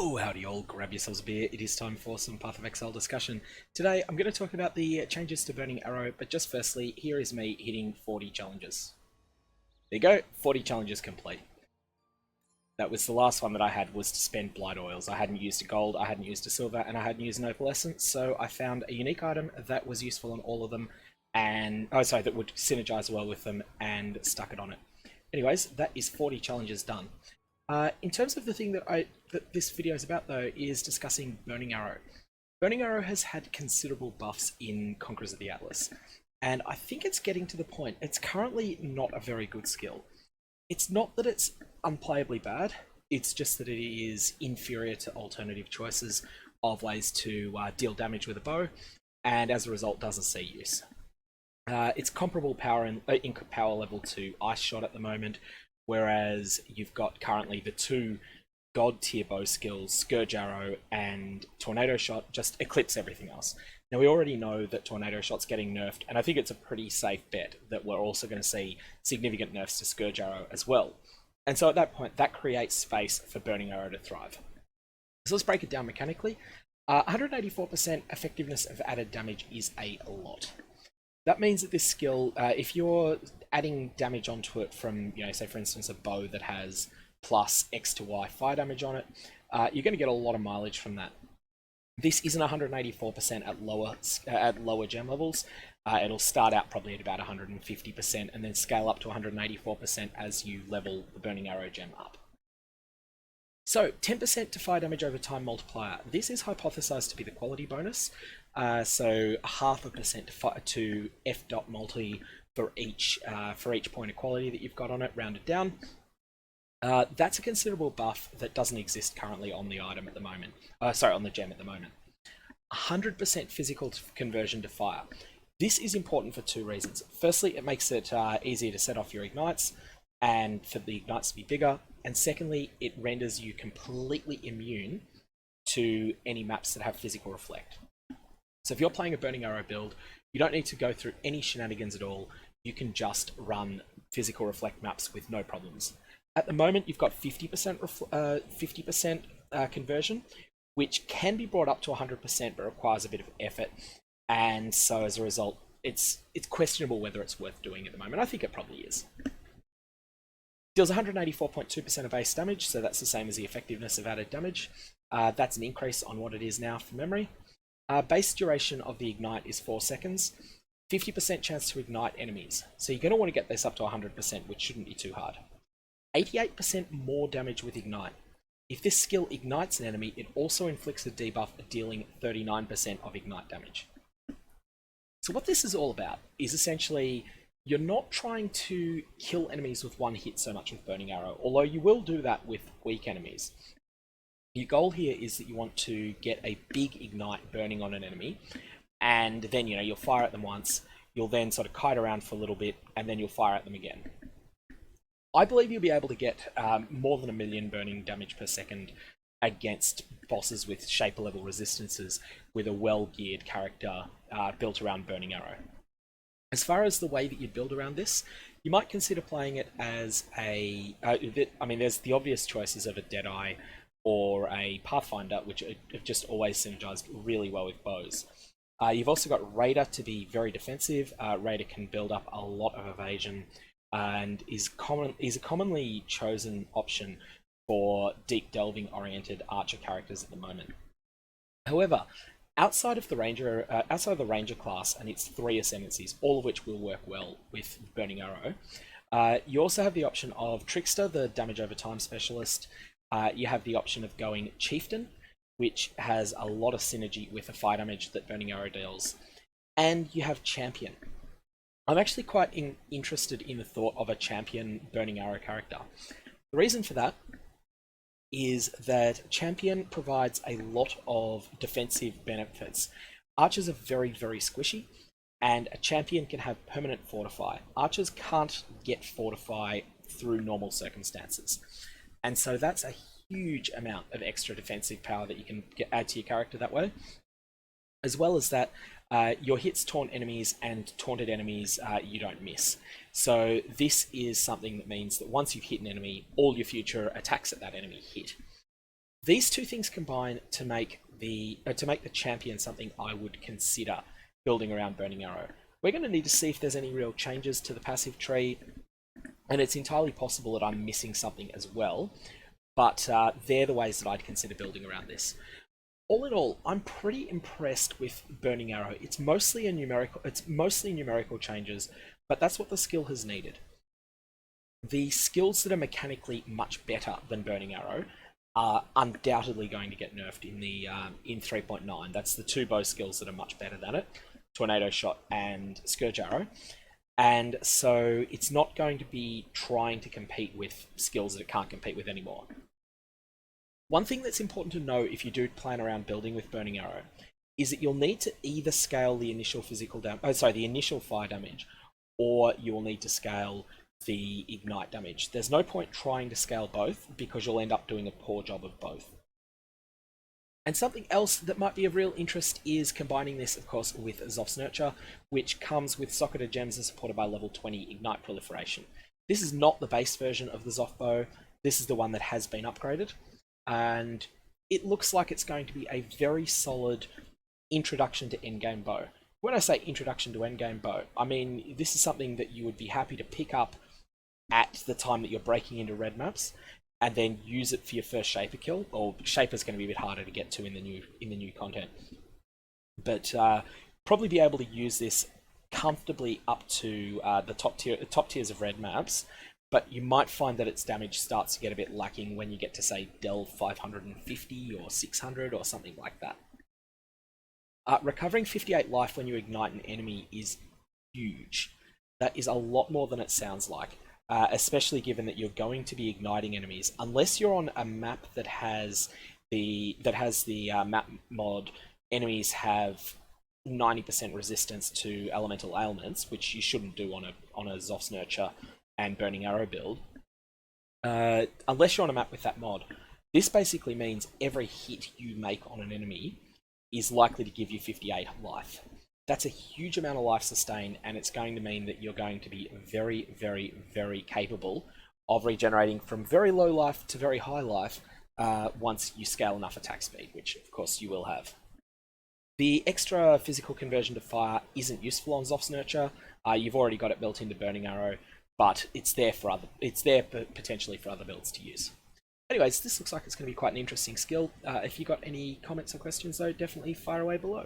Oh, howdy all, grab yourselves a beer. It is time for some Path of Exile discussion. Today I'm going to talk about the changes to Burning Arrow, but just firstly, here is me hitting 40 challenges. There you go, 40 challenges complete. That was the last one that I had, was to spend Blight oils. I hadn't used a gold, I hadn't used a silver, and I hadn't used an opal essence, so I found a unique item that was useful on all of them, and that would synergize well with them, and stuck it on it. Anyways, that is 40 challenges done. In terms of the thing that this video is about, though, is discussing Burning Arrow. Burning Arrow has had considerable buffs in Conquerors of the Atlas, and I think it's getting to the point. It's currently not a very good skill. It's not that it's unplayably bad, it's just that it is inferior to alternative choices of ways to deal damage with a bow, and as a result doesn't see use. It's comparable power in power level to Ice Shot at the moment, whereas you've got currently the two god tier bow skills, Scourge Arrow and Tornado Shot, just eclipse everything else. Now we already know that Tornado Shot's getting nerfed, and I think it's a pretty safe bet that we're also going to see significant nerfs to Scourge Arrow as well. And so at that point, that creates space for Burning Arrow to thrive. So let's break it down mechanically. 184% effectiveness of added damage is a lot. That means that this skill, if you're adding damage onto it from, say for instance a bow that has plus X to Y fire damage on it, you're going to get a lot of mileage from that. This isn't 184% at lower gem levels. It'll start out probably at about 150% and then scale up to 184% as you level the Burning Arrow gem up. So 10% to fire damage over time multiplier. This is hypothesized to be the quality bonus. So 0.5% to F dot multi for each point of quality that you've got on it, rounded down. That's a considerable buff that doesn't exist currently on the item at the moment. On the gem at the moment. 100% physical conversion to fire. This is important for two reasons. Firstly, it makes it easier to set off your ignites, and for the ignites to be bigger. And secondly, it renders you completely immune to any maps that have physical reflect. So if you're playing a Burning Arrow build, you don't need to go through any shenanigans at all. You can just run physical reflect maps with no problems. At the moment, you've got 50% conversion, which can be brought up to 100%, but requires a bit of effort. And so as a result, it's questionable whether it's worth doing at the moment. I think it probably is. Deals 184.2% of base damage, so that's the same as the effectiveness of added damage. That's an increase on what it is now from memory. Base duration of the ignite is 4 seconds. 50% chance to ignite enemies. So you're going to want to get this up to 100%, which shouldn't be too hard. 88% more damage with ignite. If this skill ignites an enemy, it also inflicts a debuff, dealing 39% of ignite damage. So what this is all about is essentially, you're not trying to kill enemies with one hit so much with Burning Arrow, although you will do that with weak enemies. Your goal here is that you want to get a big ignite burning on an enemy, and then you'll fire at them once, you'll then sort of kite around for a little bit, and then you'll fire at them again. I believe you'll be able to get more than 1 million burning damage per second against bosses with shaper level resistances with a well-geared character built around Burning Arrow. As far as the way that you build around this, you might consider playing it as there's the obvious choices of a Deadeye or a Pathfinder, which have just always synergized really well with bows. You've also got Raider to be very defensive. Raider can build up a lot of evasion and is a commonly chosen option for deep delving oriented archer characters at the moment. However, outside of the ranger class and its 3 ascendancies, all of which will work well with Burning Arrow, you also have the option of Trickster, the damage over time specialist. You have the option of going Chieftain, which has a lot of synergy with the fire damage that Burning Arrow deals, and you have Champion. I'm actually quite interested in the thought of a Champion Burning Arrow character. The reason for that is that Champion provides a lot of defensive benefits. Archers are very, very squishy, and a Champion can have permanent Fortify. Archers can't get Fortify through normal circumstances, and so that's a huge amount of extra defensive power that you can add to your character that way. As well as that, your hits taunt enemies and taunted enemies you don't miss. So this is something that means that once you've hit an enemy, all your future attacks at that enemy hit. These two things combine to make the champion something I would consider building around Burning Arrow. We're going to need to see if there's any real changes to the passive tree, and it's entirely possible that I'm missing something as well, but they're the ways that I'd consider building around this. All in all, I'm pretty impressed with Burning Arrow. It's mostly numerical changes, but that's what the skill has needed. The skills that are mechanically much better than Burning Arrow are undoubtedly going to get nerfed in 3.9. That's the two bow skills that are much better than it, Tornado Shot and Scourge Arrow. And so it's not going to be trying to compete with skills that it can't compete with anymore. One thing that's important to know if you do plan around building with Burning Arrow is that you'll need to either scale the initial the initial fire damage, or you will need to scale the ignite damage. There's no point trying to scale both because you'll end up doing a poor job of both. And something else that might be of real interest is combining this, of course, with Zoph's Nurture, which comes with Socrata gems and supported by level 20 Ignite Proliferation. This is not the base version of the Zoph bow. This is the one that has been upgraded, and it looks like it's going to be a very solid introduction to endgame bow. When I say introduction to endgame bow, I mean this is something that you would be happy to pick up at the time that you're breaking into red maps, and then use it for your first Shaper kill. Or Shaper's going to be a bit harder to get to in the new content, but probably be able to use this comfortably up to the top tiers of red maps. But you might find that its damage starts to get a bit lacking when you get to, say, Delve 550 or 600 or something like that. Recovering 58 life when you ignite an enemy is huge. That is a lot more than it sounds like. Especially given that you're going to be igniting enemies, unless you're on a map that has the map mod. Enemies have 90% resistance to elemental ailments, which you shouldn't do on a Zoph's Nurture and Burning Arrow build. Unless you're on a map with that mod, this basically means every hit you make on an enemy is likely to give you 58 life. That's a huge amount of life sustain, and it's going to mean that you're going to be very, very, very capable of regenerating from very low life to very high life once you scale enough attack speed, which of course you will have. The extra physical conversion to fire isn't useful on Zoph's Nurture. You've already got it built into Burning Arrow, but it's there potentially for other builds to use. Anyways, this looks like it's going to be quite an interesting skill. If you've got any comments or questions though, definitely fire away below.